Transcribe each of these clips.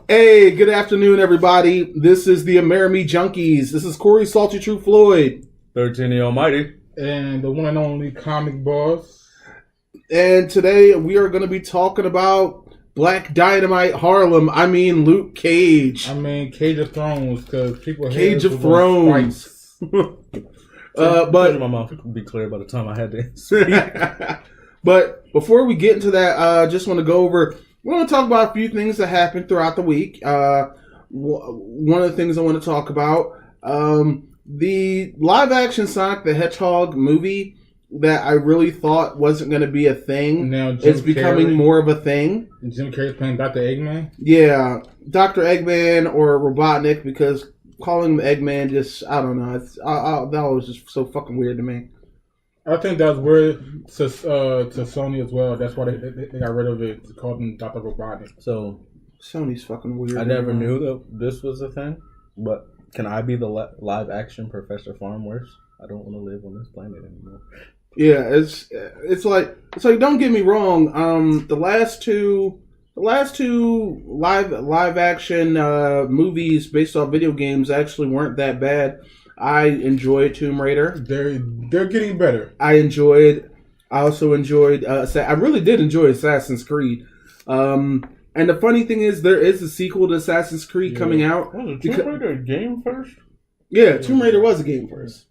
Hey, good afternoon, everybody. This is the Amerime Junkies. This is Corey Salty True Floyd. 13 the Almighty. And the one and only comic boss. And today we are going to be talking about Black Dynamite Harlem. I mean Luke Cage. I mean Cage of Thrones, because people Cage of Thrones. But my mouth would be clear by the time I had to speak. But before we get into that, I just want to go over. We're going to talk about a few things that happened throughout the week. One of the things I want to talk about, the live-action Sonic the Hedgehog movie that I really thought wasn't going to be a thing. Now it's becoming more of a thing. Jim Carrey's playing Dr. Eggman? Yeah, Dr. Eggman or Robotnik, because calling him Eggman just, I don't know. That was just so fucking weird to me. I think that's weird to Sony as well. That's why they got rid of it. It's called him Dr. Robotnik. So Sony's fucking weird. I never knew that this was a thing, but can I be the live action Professor Farmworth? I don't want to live on this planet anymore. Yeah, it's like don't get me wrong. The last two live action movies based off video games actually weren't that bad. I enjoyed Tomb Raider. They're getting better. I also enjoyed. I really did enjoy Assassin's Creed. And the funny thing is, there is a sequel to Assassin's Creed coming out. Was Tomb Raider a game first? Yeah, Tomb Raider was a game first.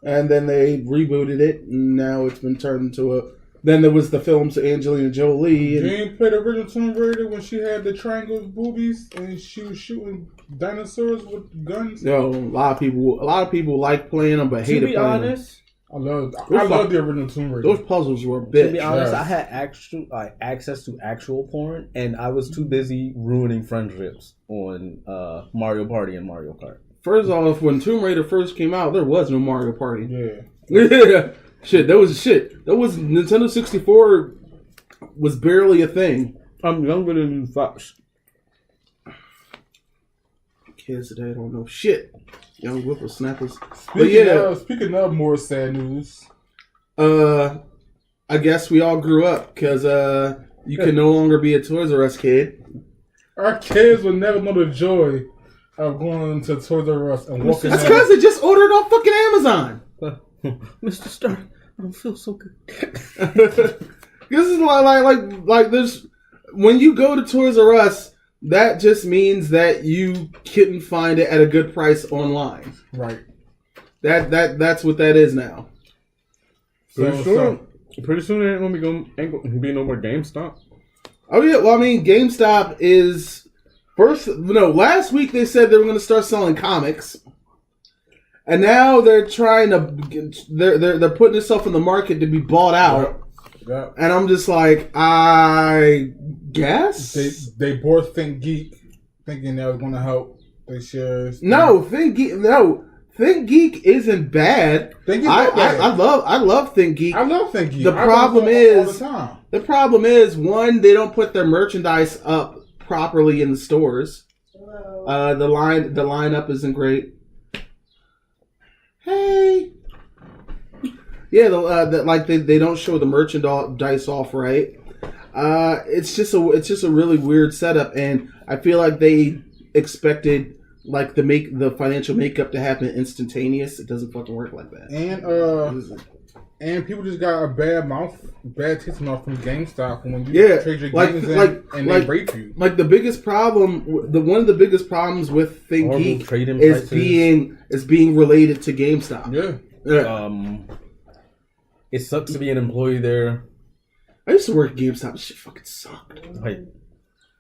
And then they rebooted it, and now it's been turned into a... Then there was the films of Angelina Jolie. You didn't play the original Tomb Raider when she had the triangle boobies and she was shooting dinosaurs with guns? No, a lot of people like playing them, but hated playing them. To be honest, I love the original Tomb Raider. Those puzzles were a bitch. To be honest, I had access to actual porn, and I was too busy ruining friendships on Mario Party and Mario Kart. First off, when Tomb Raider first came out, there was no Mario Party. Yeah. Yeah. That was Nintendo 64 was barely a thing. I'm younger than you, Fox. Kids today don't know shit. Young whippersnappers. Speaking of more sad news. I guess we all grew up because you can no longer be a Toys R Us kid. Our kids will never know the joy of going to Toys R Us and walking. That's because they just ordered off fucking Amazon. Mr. Stark, I don't feel so good. This is like this. When you go to Toys R Us, that just means that you couldn't find it at a good price online. Right. That's what that is now. Pretty soon there ain't gonna be no more GameStop. Oh yeah, well I mean GameStop is last week they said they were gonna start selling comics. And now they're trying to they're putting themselves in the market to be bought out. Yep. And I'm just like, I guess they bought Think Geek, thinking that was going to help their shares. Think Geek isn't bad. Think Geek's not bad. I love Think Geek. I love Think Geek. The problem is all the time. The problem is, one, they don't put their merchandise up properly in the stores. The lineup isn't great. Hey. Yeah, they don't show the merchandise off right. It's just a really weird setup, and I feel like they expected the financial makeup to happen instantaneous. It doesn't fucking work like that. And people just got a bad taste mouth from GameStop when you trade your games in and they rape you. Like one of the biggest problems with Think Geek is being related to GameStop. Yeah. It sucks to be an employee there. I used to work at GameStop. This shit fucking sucked.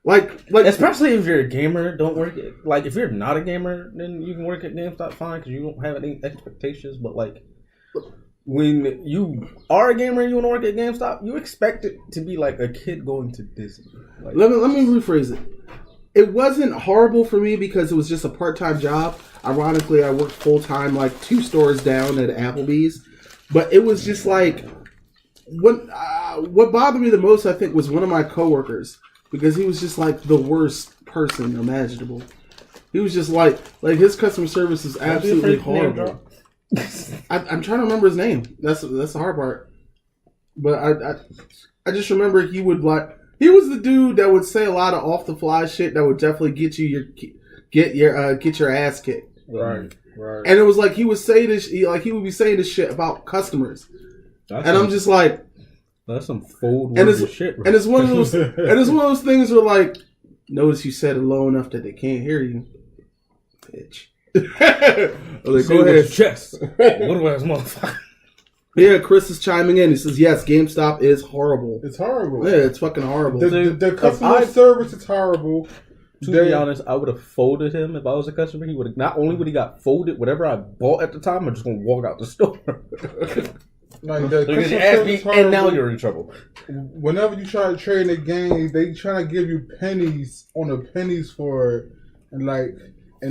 Like, especially if you're a gamer, don't work at, like, if you're not a gamer, then you can work at GameStop fine because you don't have any expectations. But like, when you are a gamer and you want to work at GameStop, you expect it to be like a kid going to Disney. Like, let me rephrase it. It wasn't horrible for me because it was just a part-time job. Ironically, I worked full-time, like 2 stores down at Applebee's. But it was just like, what bothered me the most, I think, was one of my coworkers. Because he was just like the worst person imaginable. He was just like his customer service is absolutely horrible. I'm trying to remember his name. That's the hard part. But I just remember he would He was the dude that would say a lot of off the fly shit that would definitely get your ass kicked. Right. And it was like he would say this, he would be saying this shit about customers, I'm just like, that's some fold-worthy shit. Right? And it's one of those, things where like, notice you said it low enough that they can't hear you, bitch. Like, go ahead, chest. What motherfucker? Yeah, Chris is chiming in. He says, yes, GameStop is horrible. It's horrible. Yeah, it's fucking horrible. The customer service is horrible. To be honest, I would have folded him if I was a customer. He would have, not only would he got folded, whatever I bought at the time, I'm just going to walk out the store. Like the customer service and now you're in trouble. Whenever you try to trade in the game, they try to give you pennies on the pennies for it. And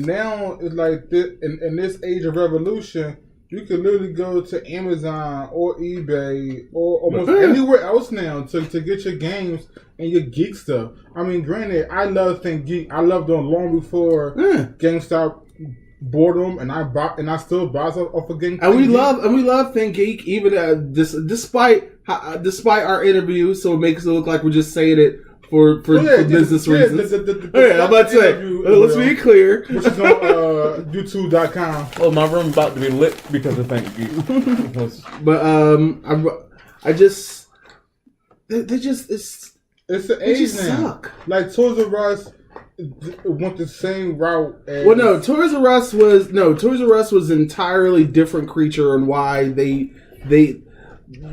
now it's like this, in this age of revolution, you can literally go to Amazon or eBay or almost anywhere else now to get your games and your geek stuff. I mean, granted, I love ThinkGeek. I loved them long before GameStop bought them, and I still buy stuff off of GameStop. And we love ThinkGeek, even despite our interviews. So it makes it look like we're just saying it for business reasons. I'm about to say, let's be clear. Which is on YouTube.com. Oh, my room about to be lit because of ThinkGeek. But it's the age now. Suck. Like Toys R Us went the same route. As... Well, no, Toys R Us was an entirely different creature, and why the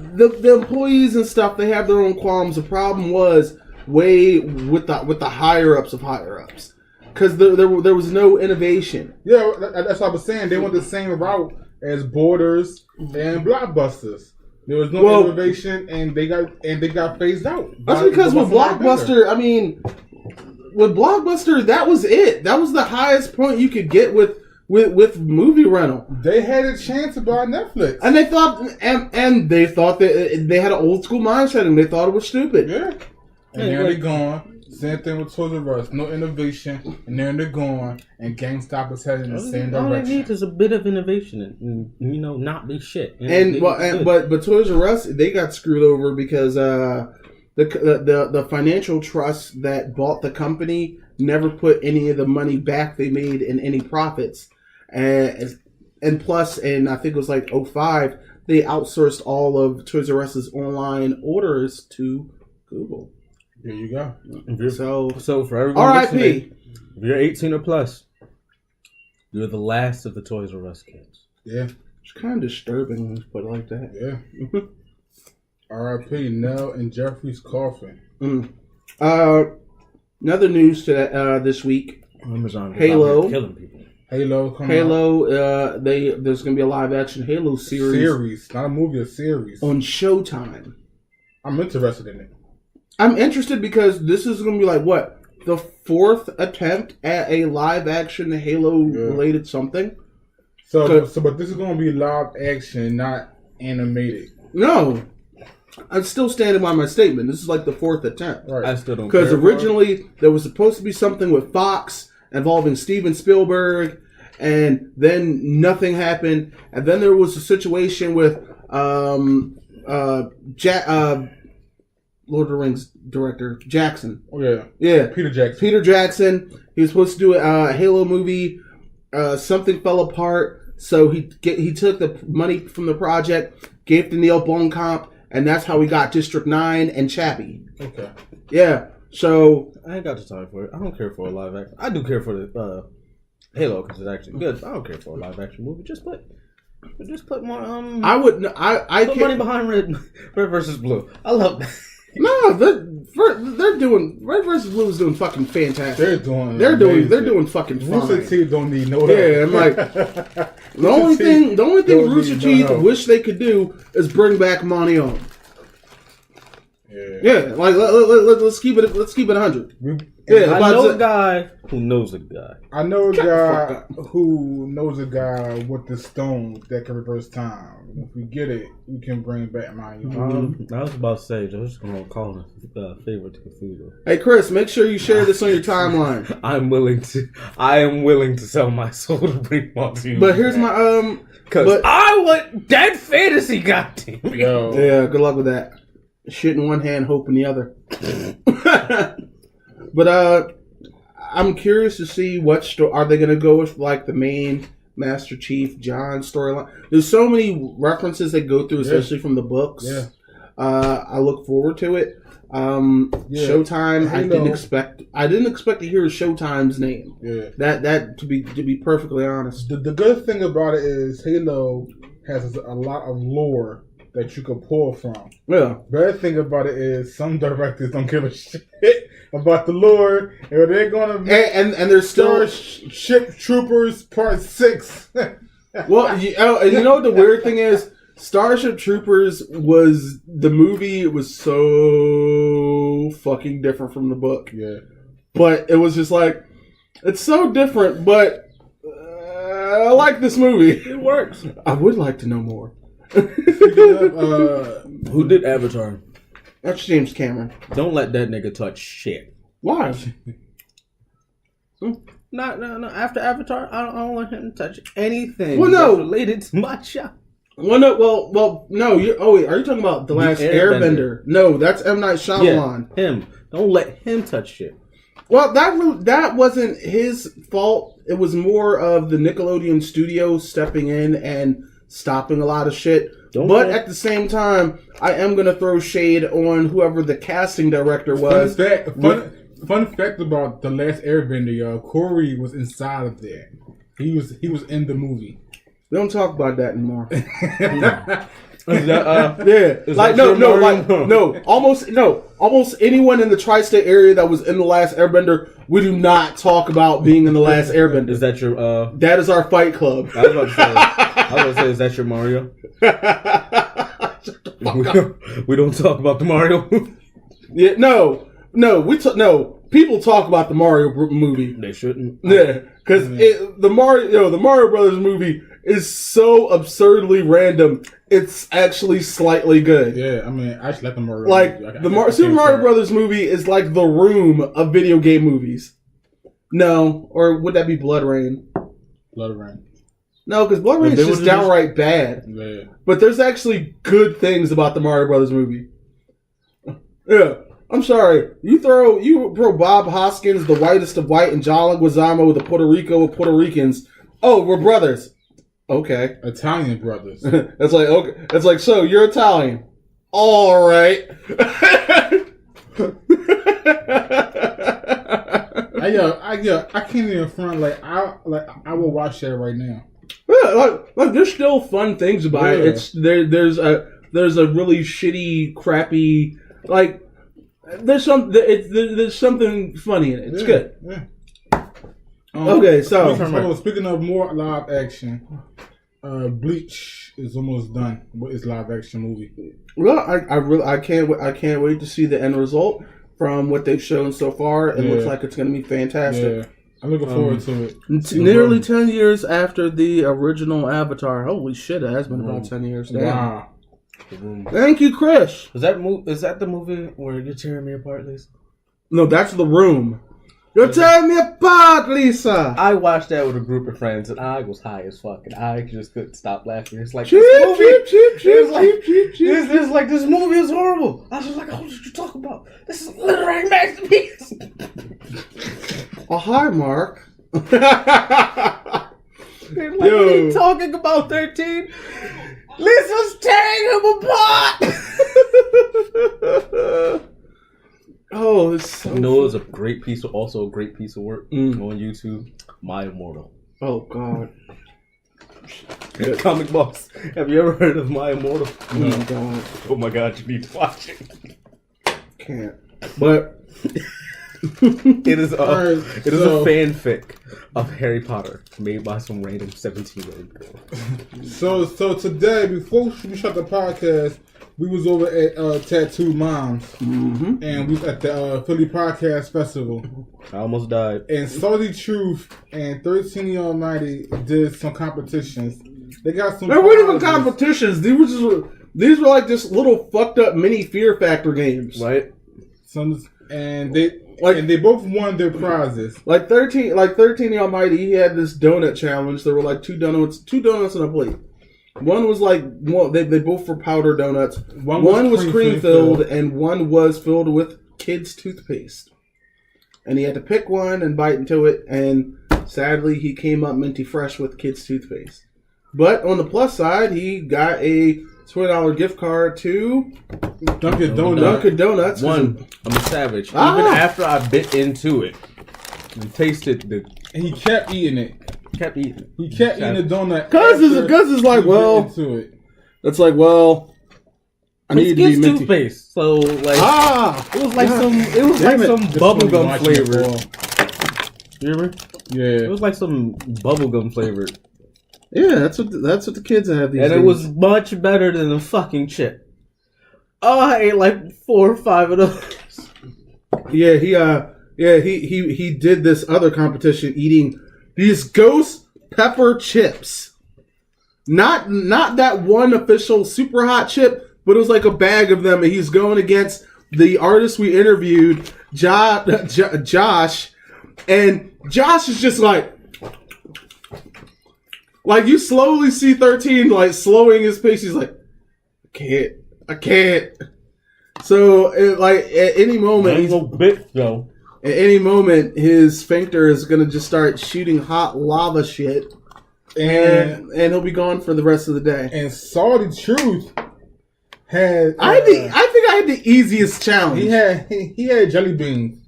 employees and stuff, they have their own qualms. The problem was way with the higher ups of higher ups, because there was no innovation. Yeah, that's what I was saying. They went the same route as Borders and Blockbusters. There was no innovation, and they got phased out. That's because with Blockbuster, I mean, with Blockbuster, that was it. That was the highest point you could get with movie rental. They had a chance to buy Netflix, and they thought that they had an old school mindset, and they thought it was stupid. Yeah. And now they're gone. Same thing with Toys R Us. No innovation. And now they're gone. And GameStop is heading in the same direction. All they need is a bit of innovation and not be shit. But Toys R Us, they got screwed over because the financial trust that bought the company never put any of the money back they made in any profits. And plus, and I think it was like 2005, they outsourced all of Toys R Us's online orders to Google. There you go. So for everyone listening, if you're 18 or plus, you're the last of the Toys R Us kids. Yeah. It's kind of disturbing when you put it like that. Yeah. R.I.P. Nell and Jeffrey's coffin. Another news to this week. Amazon Halo. Killing people. Halo. There's going to be a live action Halo series. Not a movie, a series. On Showtime. I'm interested in it. I'm interested because this is going to be like, what? The fourth attempt at a live action Halo related something? But this is going to be live action, not animated. No. I'm still standing by my statement. This is like the fourth attempt. Right. I still don't. Because originally there was supposed to be something with Fox involving Steven Spielberg, and then nothing happened. And then there was a situation with Lord of the Rings director Jackson. Oh yeah, yeah, Peter Jackson. Peter Jackson. He was supposed to do a Halo movie. Something fell apart, so he took the money from the project, gave to Neil Blomkamp, and that's how we got District 9 and Chappie. Okay. Yeah. So I ain't got the time for it. I don't care for a live action. I do care for the Halo because it's actually good. I don't care for a live action movie. Just put more. I wouldn't. I put money behind Red versus Blue. I love that. No, they're doing Red vs. Blue is doing fucking fantastic. They're doing fucking fine. Rooster Teeth don't need no help. Yeah, I'm like the only thing Rooster Teeth wish they could do is bring back Monty On. Yeah, like let's keep it 100. Yeah, I know a guy who knows a guy. I know a guy who knows a guy with the stone that can reverse time. If we get it, we can bring back Monty On. I was about to say, I was just going to call him favorite to Cthulhu. Hey Chris, make sure you share this on your timeline. I am willing to sell my soul to bring Monty On. But here's my because I want Dead Fantasy, goddamn. Yo. Yeah, good luck with that. Shit in one hand, hope in the other. But I'm curious to see are they going to go with like the main Master Chief John storyline. There's so many references that go through, especially from the books. Yeah. I look forward to it. Showtime. I didn't expect to hear Showtime's name. Yeah. That to be perfectly honest. The good thing about it is Halo has a lot of lore that you can pull from. Yeah. Bad thing about it is some directors don't give a shit about the lore, and they're gonna make and there's still Starship Troopers Part 6. Well, and you know what the weird thing is? Starship Troopers the movie was so fucking different from the book. Yeah. But it was just like, it's so different, but I like this movie. It works. I would like to know more. Who did Avatar? That's James Cameron. Don't let that nigga touch shit. Why? No. After Avatar, I don't want him to touch anything. Well, no. Related to my shop. Well, no. Wait, are you talking about The Last Airbender? No, that's M. Night Shyamalan. Yeah, him. Don't let him touch shit. Well, that wasn't his fault. It was more of the Nickelodeon studio stepping in and stopping a lot of shit. At the same time, I am going to throw shade on whoever the casting director was. Fun fact about The Last Airbender, Corey was inside of there. He was in the movie. We don't talk about that anymore. Almost anyone in the tri-state area that was in The Last Airbender, we do not talk about being in The Last Airbender. Is that your That is our fight club. I was about to say, is that your Mario? We don't talk about the Mario. Yeah, no. People talk about the Mario movie. They shouldn't. Yeah, because the Mario Brothers movie is so absurdly random. It's actually slightly good. Yeah, I mean, I actually like the Mario. Like Super Mario Brothers movie is like The Room of video game movies. No, or would that be Blood Rain? Blood Rain. No, because Blood Rain is just downright bad. Yeah. But there's actually good things about the Mario Brothers movie. Yeah. I'm sorry. You throw Bob Hoskins, the whitest of white, and John Leguizamo, the Puerto Rico of Puerto Ricans. Oh, we're brothers. Okay. Italian brothers. It's like, okay. It's like, so you're Italian. All right. I can't even front. I will watch that right now. Yeah, like there's still fun things about it. It's there's a really shitty, crappy there's something funny in it. It's good. Yeah. Okay, so speaking of more live action, Bleach is almost done with its live action movie. Well, I can't wait to see the end result from what they've shown so far. It looks like it's going to be fantastic. Yeah. I'm looking forward to it. Nearly 10 years after the original Avatar. Holy shit, it has been about 10 years. Damn. Wow. Thank you, Chris. Is that the movie where you're tearing me apart, Lisa? No, that's The Room. You're tearing me apart, Lisa. I watched that with a group of friends, and I was high as fuck, and I just couldn't stop laughing. It's like, it's like this movie is horrible. I was just like, what did you talk about? This is a literary masterpiece. Oh, hi, Mark. What are you talking about, 13? Lisa's tearing him apart. Oh, it's so. You know, it was a great piece of work on YouTube. My Immortal. Oh God. Comic Boss. Have you ever heard of My Immortal? No. God. Oh my God, you need to watch it. Can't. But it is a fanfic of Harry Potter made by some random 17-year-old girl. So today, before we shut the podcast, we was over at Tattoo Moms, and we was at the Philly Podcast Festival. I almost died. And Salty Truth and 13 Year Almighty did some competitions. They got some. They weren't even competitions. These were like just little fucked up mini Fear Factor games, right? And they both won their prizes. Like 13 Year Almighty, he had this donut challenge. There were like two donuts on a plate. One was like, well, they both were powder donuts. One was cream filled, and one was filled with kids' toothpaste. And he had to pick one and bite into it, and sadly, he came up minty fresh with kids' toothpaste. But on the plus side, he got a $20 gift card to Dunkin' Donuts. I'm a savage. Even after I bit into it, and tasted and he kept eating it. He kept eating the donut. Cause it's like, well, it's like, well, I need to be minty. Toothpaste. So like, it was like some bubblegum flavor. You hear me? Yeah, it was like some bubblegum flavored. Yeah, that's what the kids have these days. And it was much better than the fucking chip. Oh, I ate like 4 or 5 of those. Yeah, he did this other competition eating these ghost pepper chips. Not that one official super hot chip, but it was like a bag of them, and he's going against the artist we interviewed, Josh, and Josh is just like you slowly see 13 like slowing his pace. He's like, I can't. So at any moment, at any moment, his sphincter is gonna just start shooting hot lava shit, and he'll be gone for the rest of the day. And Salty Truth had I think I had the easiest challenge. He had jelly beans.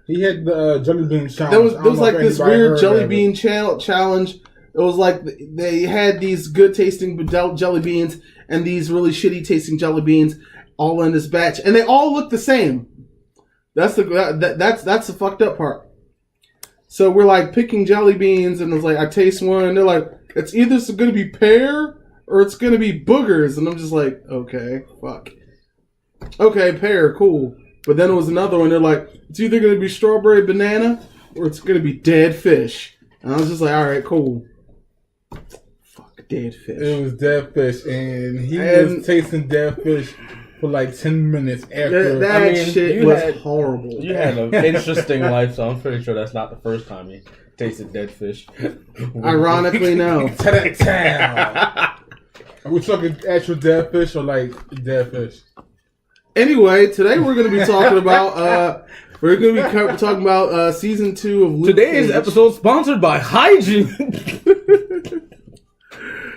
He had the jelly bean challenge. There was like this weird jelly bean challenge. It was like they had these good tasting jelly beans and these really shitty tasting jelly beans all in this batch, and they all look the same. That's the fucked up part. So we're like picking jelly beans, and it's like I taste one, and they're like, it's either going to be pear or it's going to be boogers, and I'm just like, okay, fuck. Okay, pear, cool. But then it was another one. They're like, it's either going to be strawberry banana or it's going to be dead fish. And I was just like, all right, cool. Fuck, dead fish. It was dead fish, and he was tasting dead fish for like 10 minutes after. That shit was horrible. You had an interesting life, so I'm pretty sure that's not the first time you tasted dead fish. Ironically, no. Are we talking actual dead fish or like dead fish? Anyway, today we're going to be talking about talking about season 2 of Luke Today's Cage. episode sponsored by Hygiene.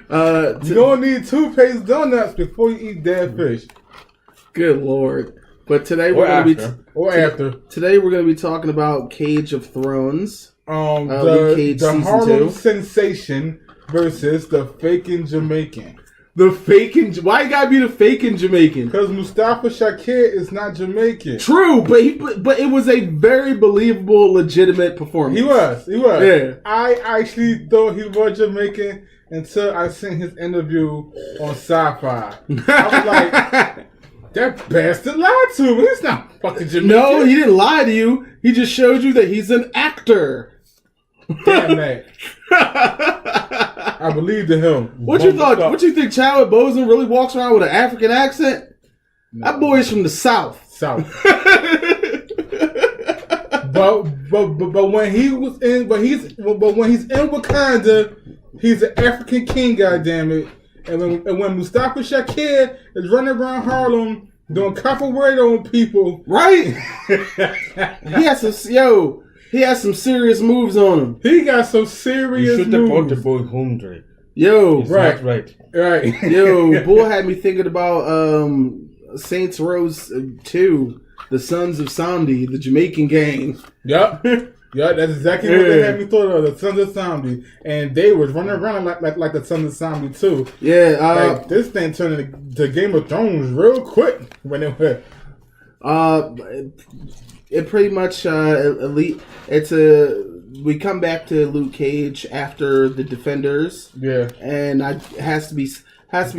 You don't need toothpaste donuts before you eat dead fish. Good lord! But today we're going to be Today we're going to be talking about Cage of Thrones. Luke Cage the season Harlem 2. Sensation versus the faking Jamaican. Why you gotta be the faking Jamaican? Because Mustafa Shakir is not Jamaican. True, but it was a very believable, legitimate performance. He was. Yeah. I actually thought he was Jamaican until I seen his interview on Sci-Fi. I was like, that bastard lied to me. He's not fucking Jamaican. No, he didn't lie to you. He just showed you that he's an actor. Damn that. I believed in him. What you thought? What you think Chadwick Boseman really walks around with an African accent? No. That boy's from the South. But when he's in Wakanda, he's an African king, goddammit. And when Mustafa Shakir is running around Harlem doing capoeira on people, right? He has some serious moves on him. He got some serious moves. You should have brought the boy home, Drake. Yo, right. Yo, Bull had me thinking about Saints Row 2, the Sons of Samdi, the Jamaican gang. Yep. Yeah, that's exactly what they had me thought of, the Sons of Samdi. And they was running around like the Sons of Samdi too. Yeah. Like, this thing turned into Game of Thrones real quick when it went. It pretty much elite. We come back to Luke Cage after the Defenders. Yeah, and it has to be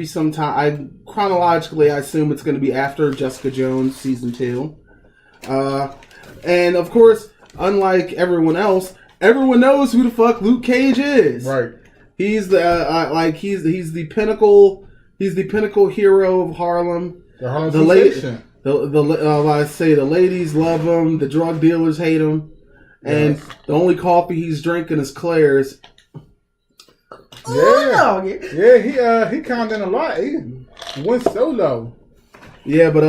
some time. Chronologically, I assume it's going to be after Jessica Jones season 2. And of course, unlike everyone else, everyone knows who the fuck Luke Cage is. Right. He's the he's the pinnacle. He's the pinnacle hero of Harlem. The Harlem Sensation. The ladies love him. The drug dealers hate him. And the only coffee he's drinking is Claire's. He calmed down a lot. He went solo. Yeah, but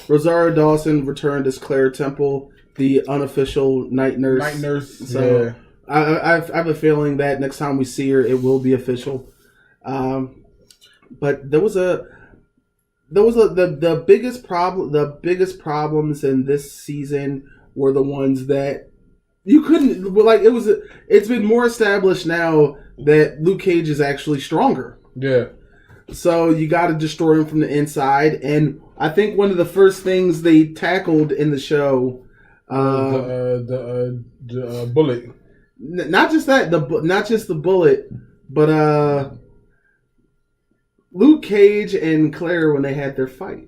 Rosario Dawson returned as Claire Temple, the unofficial night nurse. Night nurse. So Yeah. I have a feeling that next time we see her, it will be official. But the biggest problems in this season were the ones that you couldn't it's been more established now that Luke Cage is actually stronger. Yeah. So you got to destroy him from the inside, and I think one of the first things they tackled in the show, the bullet. Not just the bullet, but Luke Cage and Claire when they had their fight,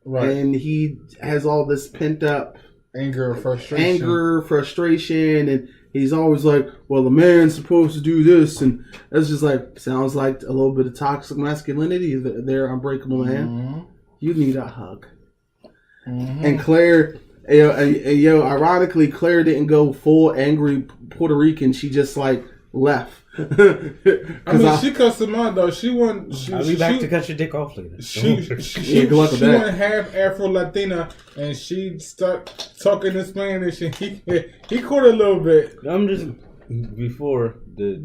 right? And he has all this pent up anger, frustration, and he's always like, "Well, the man's supposed to do this," and it's just like sounds like a little bit of toxic masculinity. There, Unbreakable Man, you need a hug. And Claire, ironically, Claire didn't go full angry Puerto Rican. She just left. She cussed him out though. I'll be back to cut your dick off later. She went half Afro Latina, and she started talking in Spanish, and he caught a little bit. I'm just before the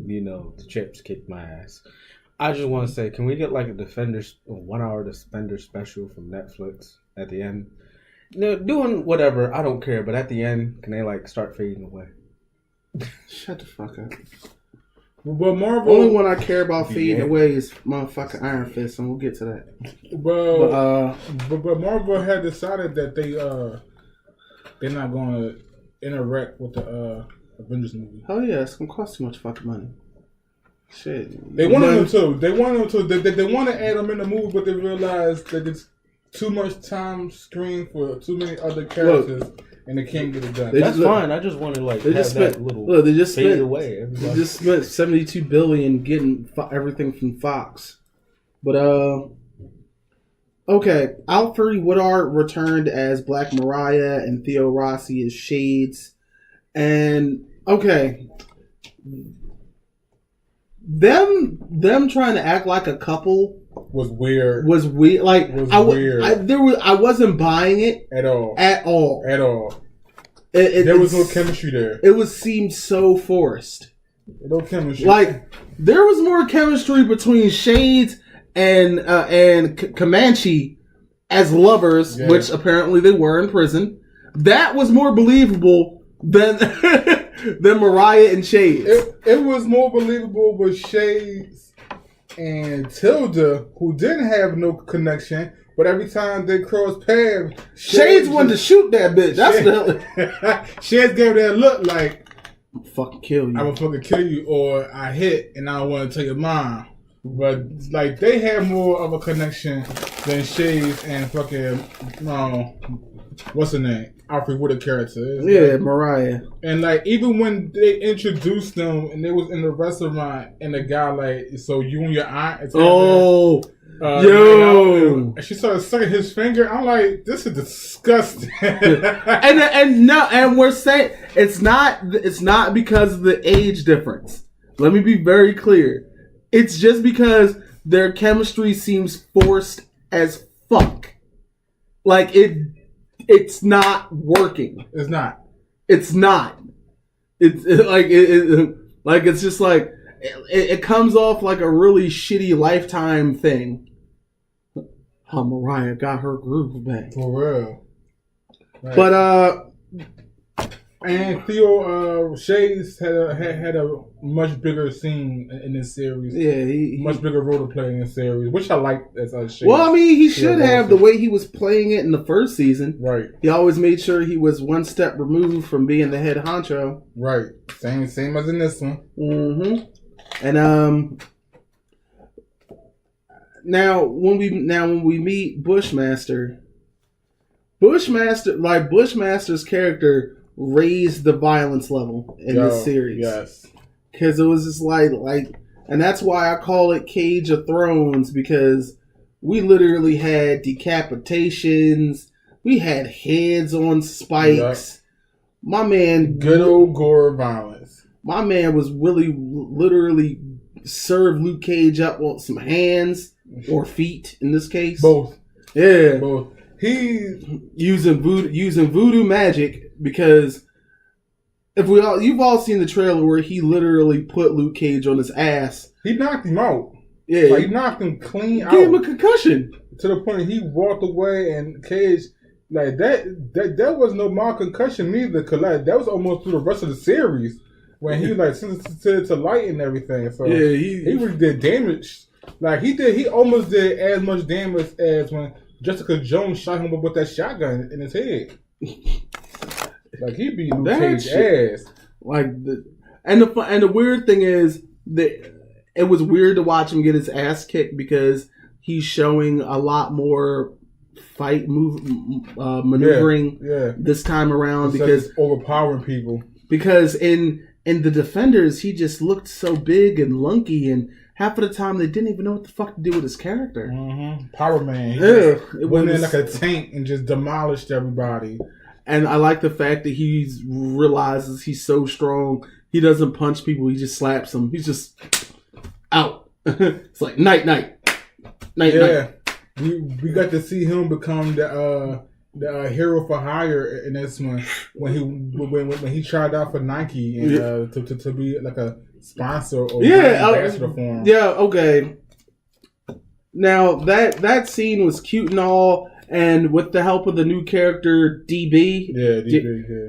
chips kicked my ass. I just want to say, can we get a 1 hour Defender special from Netflix at the end? Doing whatever, I don't care. But at the end, can they start fading away? Shut the fuck up. But Marvel, only one I care about fading away is motherfucking Iron Fist, and we'll get to that. But Marvel had decided that they're not going to interact with the Avengers movie. Oh yeah, it's gonna cost too much fucking money. Shit. They wanted them to. They want to add them in the movie, but they realized that it's too much time screen for too many other characters. Look, and they can't get it done. That's fine. I just want to they just spent $72 billion getting everything from Fox. But okay, Alfred Woodard returned as Black Mariah and Theo Rossi as Shades, and okay, them trying to act like a couple was weird. Weird. I wasn't buying it at all. There was no chemistry there. It seemed so forced. No chemistry. There was more chemistry between Shades and Comanche as lovers, which apparently they were in prison. That was more believable than Mariah and Shades. It was more believable with Shades and Tilda, who didn't have no connection, but every time they crossed paths, Shades wanted to shoot that bitch. Shades gave that look like, I'm fucking kill you. I'm gonna fucking kill you, or I hit and I don't want to tell your mom. But they had more of a connection than Shades and fucking what's her name? Alfred Woodard character. Yeah, Mariah. And even when they introduced them and they was in the restaurant and the guy so you and your aunt. Yo! And she started sucking his finger. I'm like, this is disgusting. and we're saying it's not because of the age difference. Let me be very clear. It's just because their chemistry seems forced as fuck. It's not working. It's not. It's not. It's just it comes off like a really shitty Lifetime thing. How Mariah got her groove back. For real. Right. But and Theo Shades had a much bigger scene in this series. Yeah, he much bigger role to play in this series, which I liked as Shades. Well, I mean, he should have the way he was playing it in the first season. Right. He always made sure he was one step removed from being the head honcho. Right. Same as in this one. Mm-hmm. And now when we meet Bushmaster's character raised the violence level in this series. Yes. Because it was just and that's why I call it Cage of Thrones, because we literally had decapitations, we had heads on spikes. Yep. My man, good old gore violence. My man was literally serve Luke Cage up with some hands or feet in this case. Both. Yeah. Both. He using voodoo magic because you've all seen the trailer where he literally put Luke Cage on his ass. He knocked him out. Yeah. Like, he knocked him clean out. Gave him a concussion. To the point he walked away and Cage, like, that was no mild concussion neither, because like, that was almost through the rest of the series when he like sensitive to light and everything. So yeah, he really did damage. Like he almost did as much damage as when Jessica Jones shot him with that shotgun in his head. Like he beat Luke Cage ass. Like the weird thing is that it was weird to watch him get his ass kicked because he's showing a lot more fight maneuvering this time around because he's overpowering people. Because in the Defenders he just looked so big and lunky, and half of the time they didn't even know what the fuck to do with his character. Mm-hmm. Power Man. It went in like a tank and just demolished everybody. And I like the fact that he realizes he's so strong. He doesn't punch people. He just slaps them. He's just out. It's like night. Yeah, we got to see him become the hero for hire in this one when he tried out for Nike and to be like a sponsor or ambassador for him. Yeah, okay. Now that scene was cute and all, and with the help of the new character DB,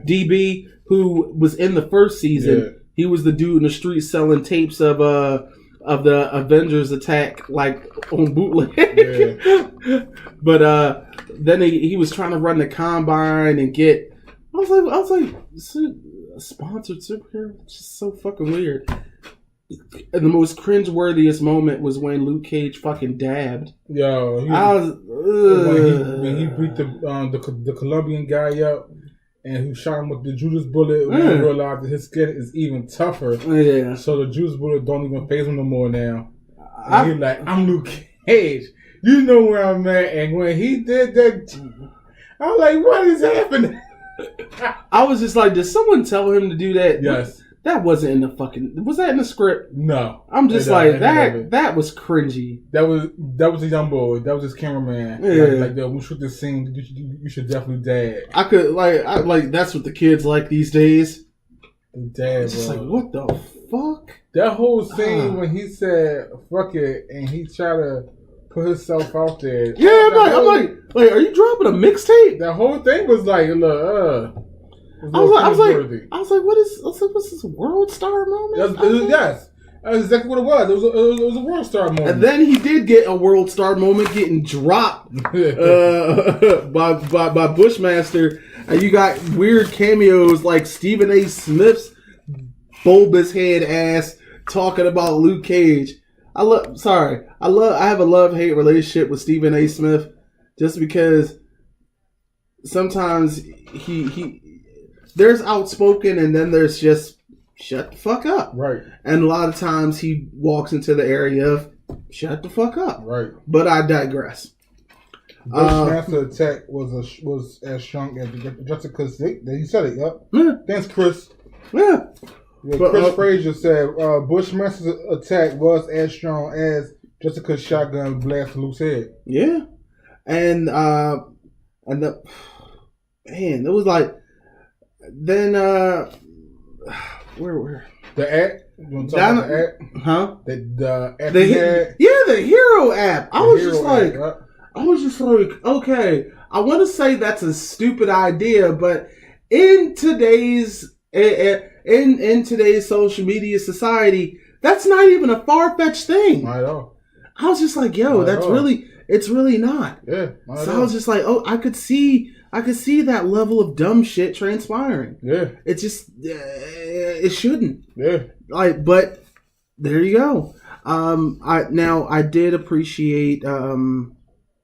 DB, who was in the first season, he was the dude in the street selling tapes of the Avengers attack, like on bootleg. Yeah. But then he was trying to run the combine and get. I was like, a sponsored superhero. It's just so fucking weird. And the most cringe-worthiest moment was when Luke Cage fucking dabbed. Yo, when he beat the Colombian guy up. And who shot him with the Judas bullet when he realized that his skin is even tougher. Yeah. So the Judas bullet don't even phase him no more now. And he's like, I'm Luke Cage. You know where I'm at. And when he did that, I was like, what is happening? I was just like, did someone tell him to do that? Yes. That wasn't in the fucking... Was that in the script? No. I'm just like, that was cringy. That was a young boy. That was his cameraman. Yeah. Like when we shoot this scene, you should definitely dab. I could, that's what the kids like these days. Dab, it's just like, what the fuck? That whole scene when he said, fuck it, and he tried to put himself out there. Yeah, I'm like, are you dropping a mixtape? That whole thing was like, look, I was like, what's this world star moment? Yes, that's exactly what it was. It was a world star moment. And then he did get a world star moment, getting dropped by Bushmaster. And you got weird cameos like Stephen A. Smith's bulbous head ass talking about Luke Cage. I have a love-hate relationship with Stephen A. Smith just because sometimes he there's outspoken and then there's just shut the fuck up. Right. And a lot of times he walks into the area of shut the fuck up. Right. But I digress. Bushmaster attack was as strong as Jessica's. He said it, yep. Yeah. Thanks, Chris. Yeah. Chris Frazier said Bushmaster's attack was as strong as Jessica's shotgun blast Luke's head. Yeah. And it was like then where the app? You want to talk about the app? Huh? The app the Hero app. I was just like, okay, I want to say that's a stupid idea, but in today's in today's social media society, that's not even a far-fetched thing. Not at all. I was just like, yo, it's really not. Yeah. So I was just like, oh, I could see that level of dumb shit transpiring. Yeah. It just, it shouldn't. Yeah. But there you go. I did appreciate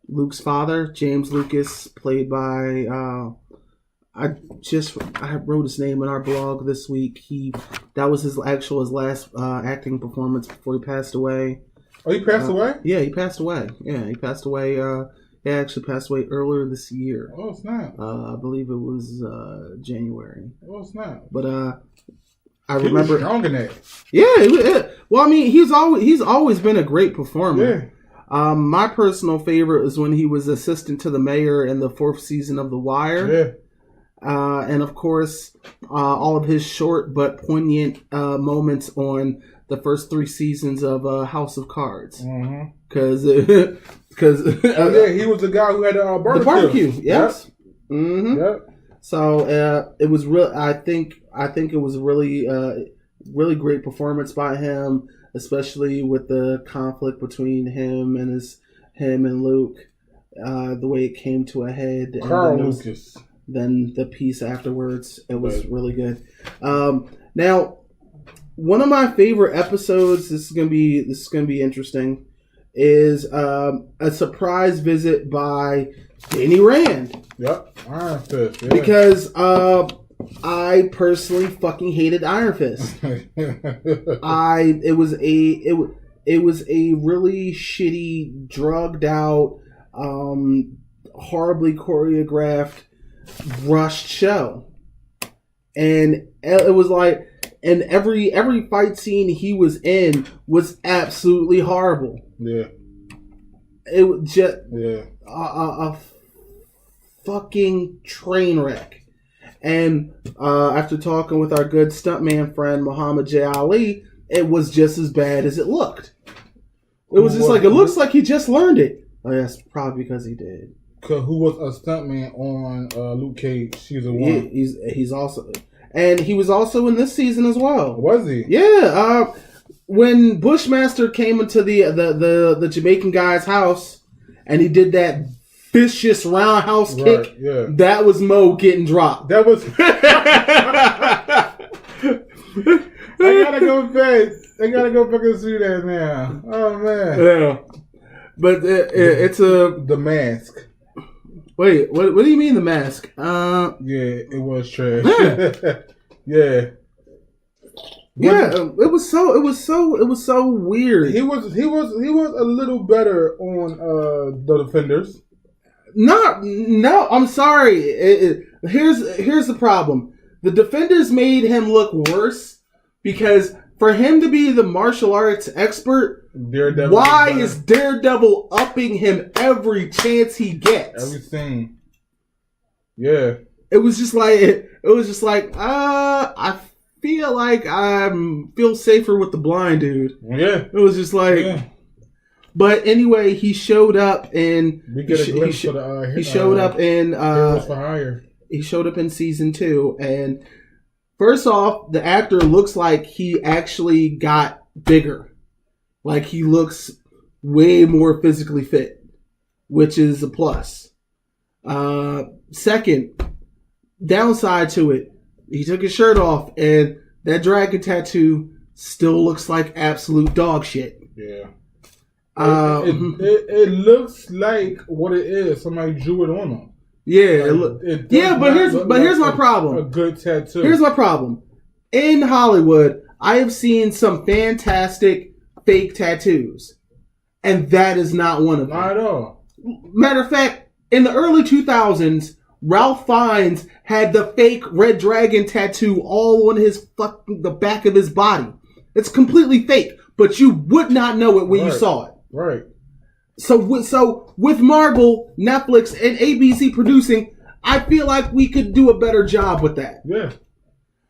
Luke's father, James Lucas, played by. I wrote his name in our blog this week. That was his last acting performance before he passed away. Oh, he passed away? Yeah, he passed away. Yeah, he passed away. He actually passed away earlier this year. Oh, it's not. I believe it was January. Oh, it's not. But He was strong in that. Yeah. Well, I mean, he's always been a great performer. Yeah. My personal favorite is when he was assistant to the mayor in the 4th season of The Wire. Yeah. And of course, all of his short but poignant moments on the first 3 seasons of House of Cards. Because he was the guy who had the barbecue. The barbecue, yes. Yep. Mm-hmm. Yep. So it was real. I think it was really great performance by him, especially with the conflict between him and Luke. The way it came to a head. Carl Lucas. Then the piece afterwards, it was really good. Now, one of my favorite episodes. This is gonna be interesting. Is a surprise visit by Danny Rand. Yep, Iron Fist. Yeah. Because I personally fucking hated Iron Fist. It was a really shitty, drugged out, horribly choreographed, rushed show, and it was like, and every fight scene he was in was absolutely horrible. Yeah, it was just a fucking train wreck. And after talking with our good stuntman friend Muhammad J. Ali, it was just as bad as it looked. It was just like, it looks like he just learned it. Oh, yes, probably because he did. Who was a stuntman on Luke Cage season 1? He's also, and he was also in this season as well. Was he? Yeah. When Bushmaster came into the Jamaican guy's house, and he did that vicious roundhouse kick. Yeah. That was Mo getting dropped. That was. I gotta go back. I gotta go back and see that now. Oh man. Yeah. But it's the mask. Wait, what do you mean the mask? Yeah, it was trash. Yeah. Yeah. Yeah, it was so weird. He was a little better on the Defenders. No, I'm sorry. Here's the problem. The Defenders made him look worse because for him to be the martial arts expert, why is Daredevil upping him every chance he gets? Everything. Yeah. It was just like I feel like I feel safer with the blind dude. Yeah. It was just like. Yeah. But anyway, he showed up and he showed up in Heroes for Hire. He showed up in season 2, and first off, the actor looks like he actually got bigger. Like he looks way more physically fit, which is a plus. Second, downside to it, he took his shirt off, and that dragon tattoo still looks like absolute dog shit. Yeah. It looks like what it is. Somebody drew it on him. Yeah, but here's my problem. A good tattoo. Here's my problem. In Hollywood, I have seen some fantastic fake tattoos, and that is not one of them. Not at all. Matter of fact, in the early 2000s, Ralph Fiennes had the fake Red Dragon tattoo all on the back of his body. It's completely fake, but you would not know it when you saw it. Right. So with Marvel, Netflix, and ABC producing, I feel like we could do a better job with that. Yeah.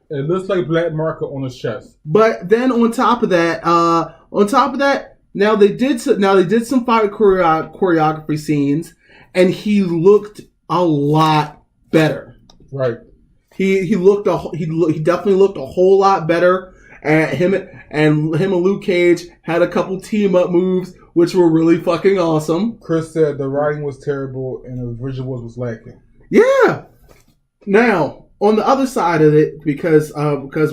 It looks like black marker on his chest. But then on top of that, now they did some fight choreography scenes, and he looked a lot better. Right. He definitely looked a whole lot better. And him and Luke Cage had a couple team up moves, which were really fucking awesome. Chris said the writing was terrible and the visuals was lacking. Yeah. Now on the other side of it, because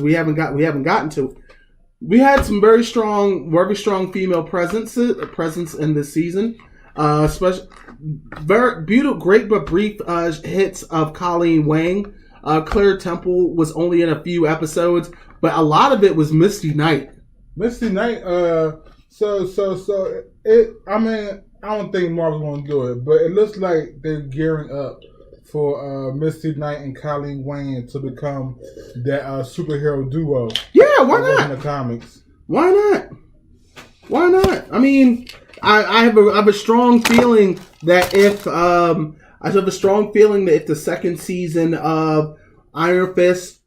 we haven't gotten to it, we had some very strong female presence in this season. Especially very beautiful, great but brief hits of Colleen Wang. Claire Temple was only in a few episodes, but a lot of it was Misty Knight. Misty Knight. So I mean, I don't think Marvel's going to do it, but it looks like they're gearing up for Misty Knight and Colleen Wayne to become that superhero duo. Yeah, why not? In the comics. Why not? Why not? I mean, I have a strong feeling that if the second season of Iron Fist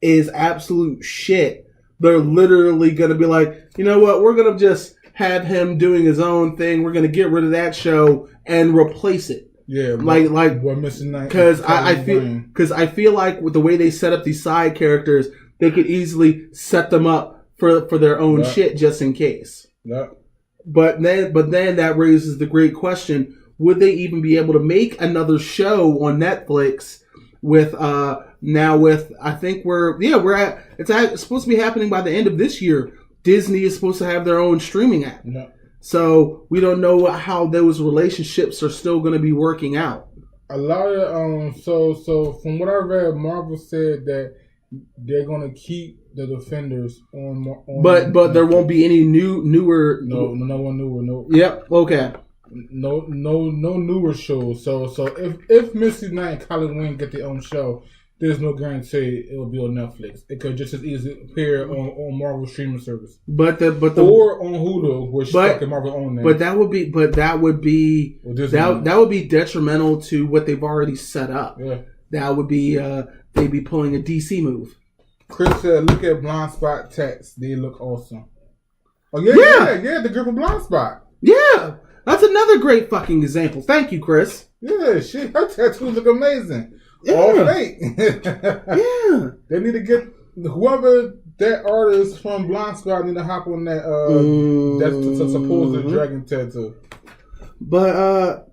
is absolute shit, they're literally going to be like, you know what? We're going to just have him doing his own thing. We're going to get rid of that show and replace it. Yeah, like what Missing Night? Because I feel like with the way they set up these side characters, they could easily set them up for their own shit just in case. Yeah. But then that raises the great question: would they even be able to make another show on Netflix with I think it's supposed to be happening by the end of this year. Disney is supposed to have their own streaming app. Yeah. So we don't know how those relationships are still going to be working out. A lot of so from what I read, Marvel said that they're going to keep the Defenders on but there won't be any newer. No one newer. No. Yep. Okay. No newer shows. So if Misty Knight and Colleen Wayne get their own show, there's no guarantee it will be on Netflix. It could just as easily appear on Marvel streaming service. But or on Hulu, which fucking Marvel own that. But that would be detrimental to what they've already set up. Yeah. That would be they'd be pulling a DC move. Chris said, "Look at Blind Spot text. They look awesome." Oh yeah, the girl from Blind Spot. Yeah, that's another great fucking example. Thank you, Chris. Yeah, her tattoos look amazing. Yeah. All fake. Yeah. They need to get whoever that artist from Blind Spot need to hop on that that's supposed dragon tattoo. But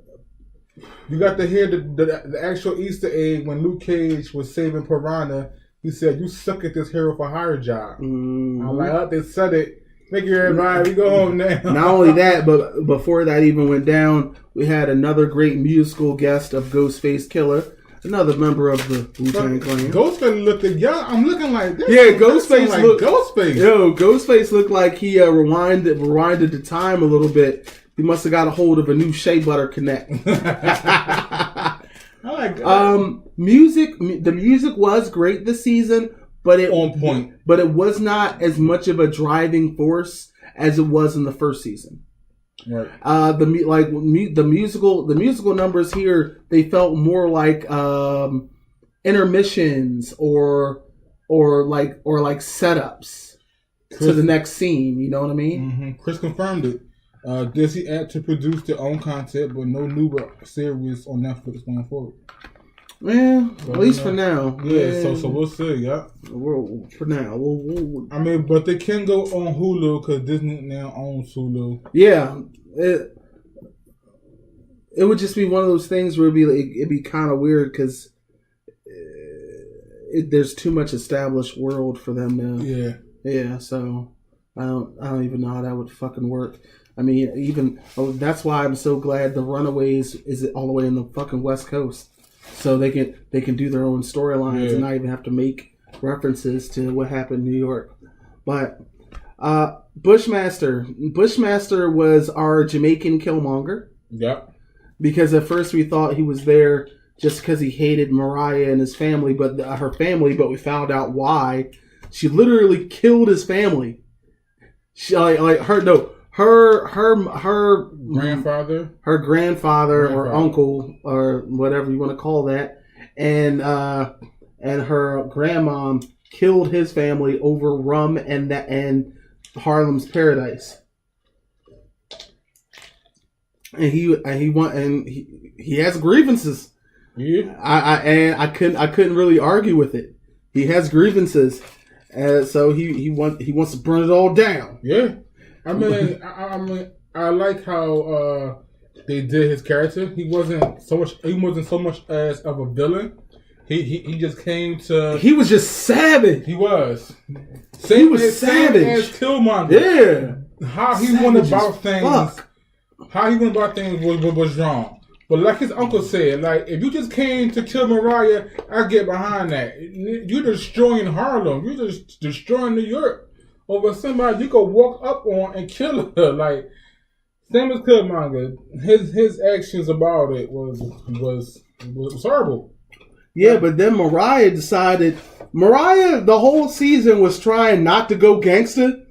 you got to hear the actual Easter egg when Luke Cage was saving Piranha. He said, "You suck at this hero for hire job." I'm like, "Oh, they said it. Thank you, everybody. We go home now." Not only that, but before that even went down, we had another great musical guest of Ghostface Killer. Another member of the Wu-Tang Clan. Ghostface looking young. I'm looking like this. Yeah, Ghostface looked Ghostface. Yo, Ghostface looked like he rewinded the time a little bit. He must have got a hold of a new Shea Butter Connect. I like that. The music was great this season, but on point. But it was not as much of a driving force as it was in the first season. Right. The musical numbers here, they felt more like intermissions or like setups to the next scene. You know what I mean? Mm-hmm. Chris confirmed it. Disney had to produce their own content, but no new series on Netflix going forward. Yeah, at least for now. Yeah, so we'll see. Yeah, for now. We'll I mean, but they can go on Hulu because Disney now owns Hulu. Yeah, it would just be one of those things where it'd be kind of weird because there's too much established world for them now. Yeah. So I don't even know how that would fucking work. I mean, that's why I'm so glad the Runaways is all the way in the fucking West Coast. So they can do their own storylines and not even have to make references to what happened in New York. But Bushmaster was our Jamaican Killmonger. Yep. Because at first we thought he was there just because he hated Mariah and his family, but her family. But we found out why. She literally killed his family. She her grandfather or uncle or whatever you want to call that, and her grandmom killed his family over rum and Harlem's Paradise. And he has grievances. Yeah. I couldn't really argue with it. He has grievances, so he wants to burn it all down. Yeah. I mean, I like how they did his character. He wasn't so much as of a villain. He just came to. He was just savage. He was. Same as Killmonger. Yeah. How he went about things. Fuck. How he went about things was wrong. But like his uncle said, like if you just came to kill Mariah, I get behind that. You're destroying Harlem. You're just destroying New York. Over somebody you could walk up on and kill her. Like, same as Killmonger. His actions about it was It was horrible. Yeah, but then Mariah decided. Mariah, the whole season, was trying not to go gangster.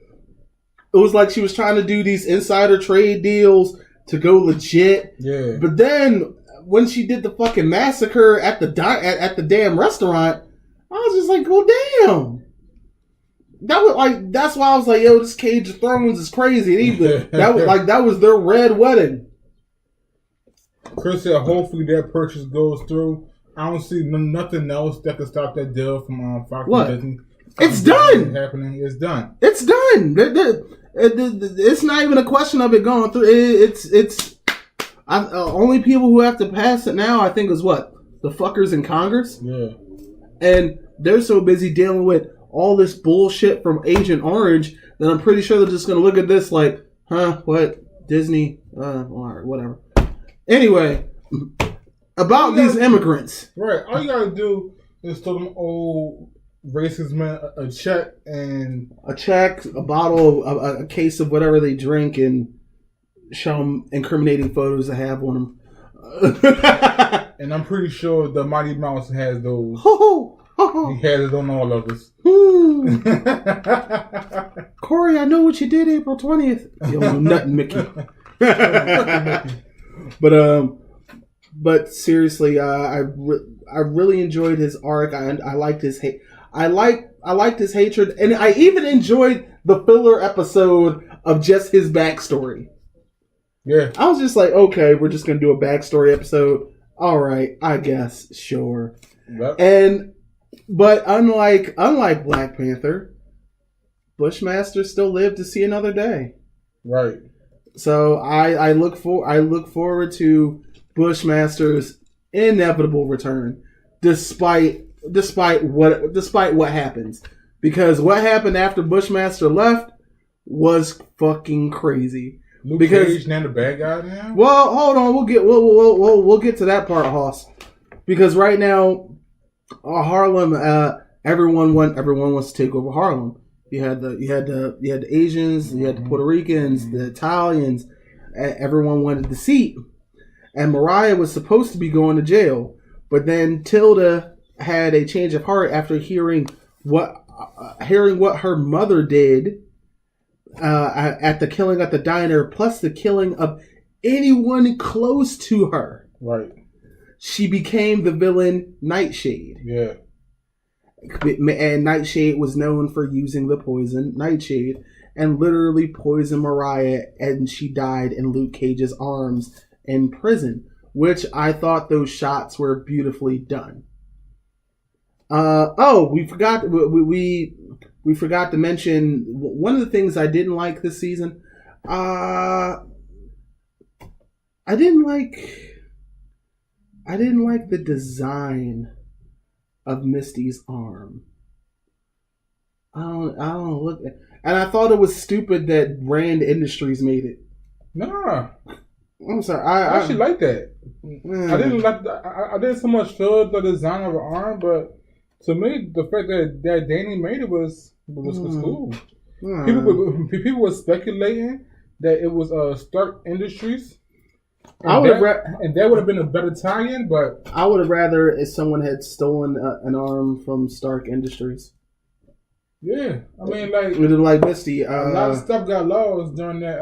It was like she was trying to do these insider trade deals to go legit. Yeah. But then when she did the fucking massacre at the damn restaurant, I was just like, "Well, damn." That's why I was like, "Yo, this Cage of Thrones is crazy." That was their red wedding. Chris said, "Hopefully that purchase goes through." I don't see nothing else that could stop that deal from Fox What? and Disney. It's done. Happening. It's done. It's done. It's not even a question of it going through. It's only people who have to pass it now, I think, is what? The fuckers in Congress? Yeah. And they're so busy dealing with all this bullshit from Agent Orange that I'm pretty sure they're just going to look at this like, huh, what? Disney? All right, whatever. Anyway, about these immigrants. Right. All you got to do is throw them old racist men a check and... A check, a bottle, a case of whatever they drink, and show them incriminating photos they have on them. And I'm pretty sure the Mighty Mouse has those. He has it on all of us. Corey, I know what you did April 20th. You don't know nothing, Mickey. But seriously, I really enjoyed his arc. I liked his hate. I liked his hatred, and I even enjoyed the filler episode of just his backstory. Yeah, I was just like, okay, we're just gonna do a backstory episode. All right, I guess, sure. Yep. But unlike Black Panther, Bushmaster still lived to see another day. Right. So I look forward to Bushmaster's inevitable return, despite what happens, because what happened after Bushmaster left was fucking crazy. Luke Cage now the bad guy now. Well, hold on, we'll get to that part, Hoss, because right now, Harlem, everyone wants to take over Harlem. You had the Asians, you had the Puerto Ricans, the Italians. Everyone wanted the seat, and Mariah was supposed to be going to jail, but then Tilda had a change of heart after hearing what her mother did at the killing at the diner, plus the killing of anyone close to her. Right. She became the villain Nightshade. Yeah. And Nightshade was known for using the poison Nightshade and literally poisoned Mariah, and she died in Luke Cage's arms in prison, which I thought those shots were beautifully done. We forgot to mention one of the things I didn't like this season. I didn't like the design of Misty's arm. I don't look, and I thought it was stupid that Rand Industries made it. Nah, I'm sorry. I actually like that. I didn't like. I didn't so much feel the design of her arm, but to me, the fact that Danny made it was cool. People were speculating that it was Stark Industries. And that would have been a better tie-in, but I would have rather if someone had stolen an arm from Stark Industries. Yeah, I mean, like Misty. A lot of stuff got lost during that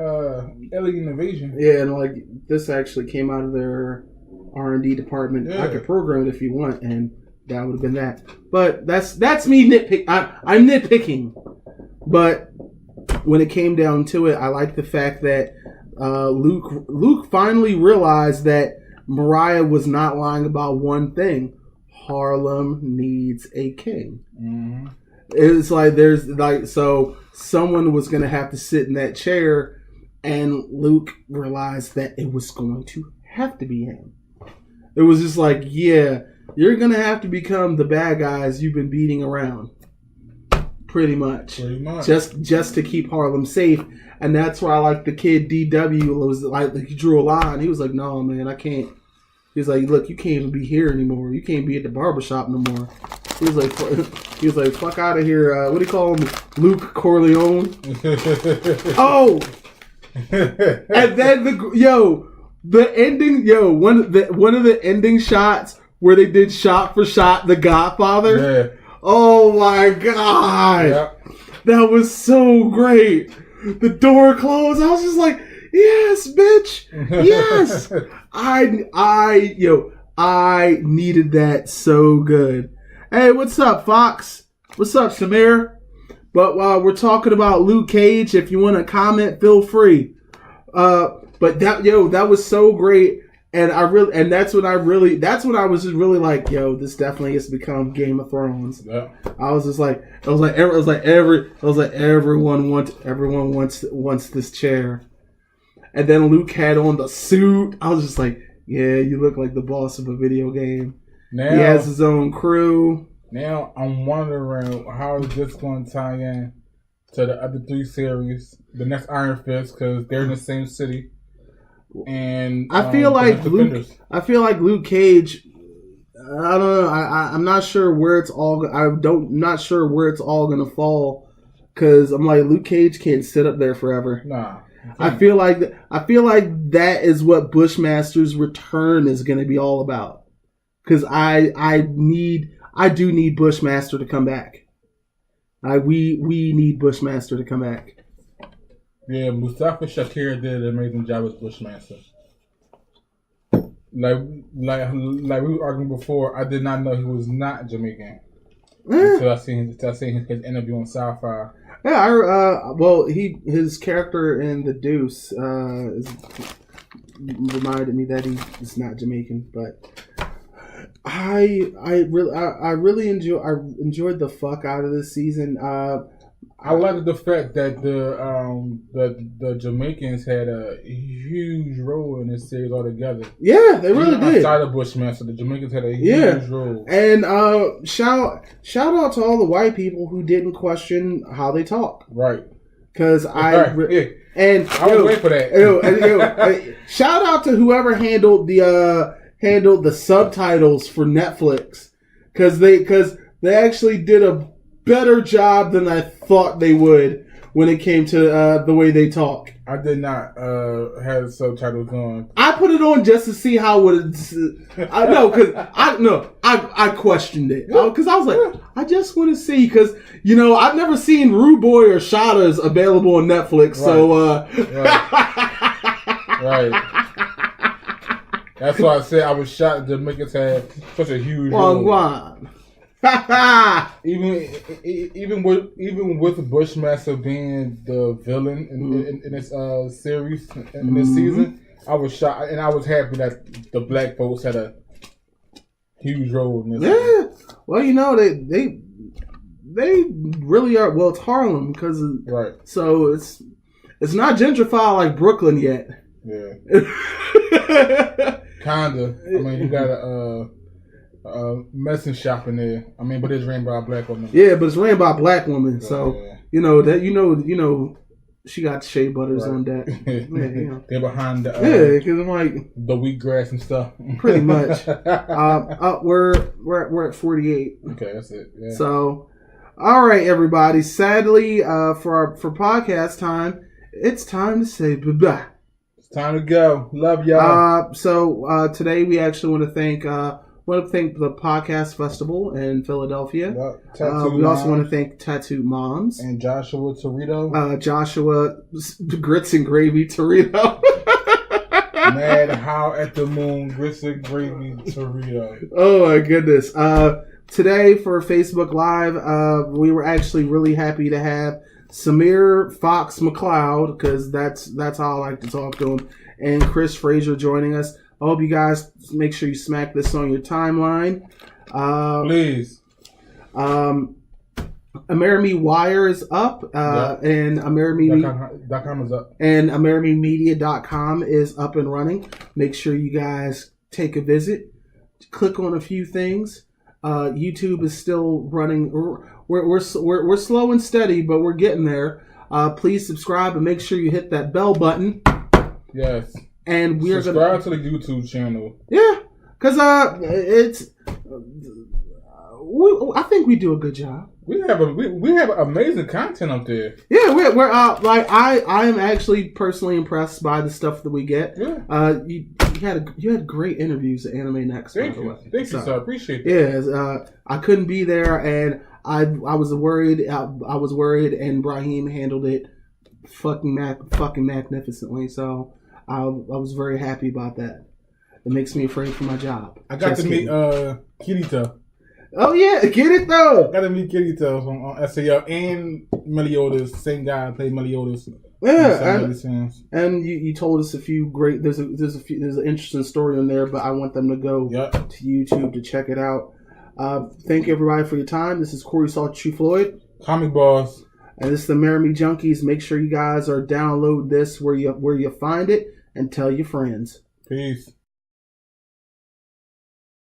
alien invasion. Yeah, and like this actually came out of their R&D department. Yeah. I could program it if you want, and that would have been that. But that's me nitpick. I'm nitpicking. But when it came down to it, I like the fact that Luke finally realized that Mariah was not lying about one thing. Harlem needs a king. Mm-hmm. It's like so someone was going to have to sit in that chair, and Luke realized that it was going to have to be him. It was just like, yeah, you're going to have to become the bad guys you've been beating around. Pretty much. Just to keep Harlem safe. And that's why I like the kid DW was like, he drew a line. He was like, no, man, I can't. He was like, look, you can't even be here anymore. You can't be at the barbershop no more. He was like, fuck out of here. What do you call him? Luke Corleone. Oh! And then The ending, one of the ending shots where they did shot for shot The Godfather. Yeah. Oh my god, Yep. that was so great. The door closed. I was just like, yes, bitch, yes. I needed that so good. Hey, what's up, Fox? What's up, Samir? But while we're talking about Luke Cage, if you want to comment, feel free. But that was so great, and that's when I was just really like, this definitely has become Game of Thrones. Yeah. Everyone wants this chair, and then Luke had on the suit. I was just like, yeah, you look like the boss of a video game. Now, he has his own crew. Now I'm wondering how is this going to tie in to the other 3 series, the next Iron Fist, because they're in the same city. And I feel like Luke Cage. I don't know. I'm not sure where it's all. Not sure where it's all gonna fall, because I'm like, Luke Cage can't sit up there forever. Nah. I feel like that is what Bushmaster's return is gonna be all about. Because I do need Bushmaster to come back. We need Bushmaster to come back. Yeah, Mustafa Shakir did an amazing job as Bushmaster. Like we were arguing before, I did not know he was not Jamaican until I seen his interview on Sci-Fi. Yeah, his character in The Deuce reminded me that he's not Jamaican, but I really enjoyed the fuck out of this season. I like the fact that the Jamaicans had a huge role in this series altogether. Yeah, they really did. Outside of Bushmaster, the Jamaicans had a huge role. And shout out to all the white people who didn't question how they talk. Right. Because I was waiting for that. Shout out to whoever handled the subtitles for Netflix, because they actually did a better job than I thought they would when it came to the way they talk. I did not have subtitles on. I put it on just to see how it's. I questioned it because I was like, I just want to see, because I've never seen Rude Boy or Shada's available on Netflix, right. That's why I said I was shocked that Jamaicans had such a huge role. even with Bushmaster being the villain in this series in this season, I was shocked, and I was happy that the black folks had a huge role in this. Yeah, well, they really are. Well, it's Harlem because right. So it's not gentrified like Brooklyn yet. Yeah, kinda. I mean, you got a medicine shop in there. I mean, but it's ran by a black woman. Yeah, but it's ran by a black woman. So yeah. She got shea butters on that. They're behind the because I'm like the wheatgrass and stuff. Pretty much. We're at 48. Okay, that's it. Yeah. So, all right, everybody. Sadly, for podcast time, it's time to say bye bye. It's time to go. Love y'all. So today we actually want to thank the podcast festival in Philadelphia. We also want to thank Tattoo Moms and Joshua Torito. Joshua Grits and Gravy Torito. Mad How at the Moon Grits and Gravy Torito. Oh my goodness. Today for Facebook Live, we were actually really happy to have Samir Fox McLeod, because that's how I like to talk to him, and Chris Frazier joining us. I hope you guys make sure you smack this on your timeline. Please. Amerime Wire is up, and Amerime.com is up. And AmerimeMedia.com is up and running. Make sure you guys take a visit. Click on a few things. YouTube is still running. We're slow and steady, but we're getting there. Please subscribe and make sure you hit that bell button. Yes. And we are subscribe to the YouTube channel. Yeah, because I think we do a good job. We have amazing content up there. Yeah, we're like I am actually personally impressed by the stuff that we get. Yeah. You had great interviews at Anime Next. Thank you, sir. Appreciate that. Yeah, I couldn't be there, and I was worried. I was worried, and Brahim handled it fucking magnificently. So I was very happy about that. It makes me afraid for my job. I got to meet Kirito. Oh yeah, get it though. Got to meet Kirito on SAO and Meliodas. Same guy played Meliodas. Yeah, and you told us a few great. There's an interesting story in there, but I want them to go to YouTube to check it out. Thank you everybody for your time. This is Corey Salchu Floyd, Comic Boss, and this is the Amerime Junkies. Make sure you guys are download this where you find it and tell your friends. Peace.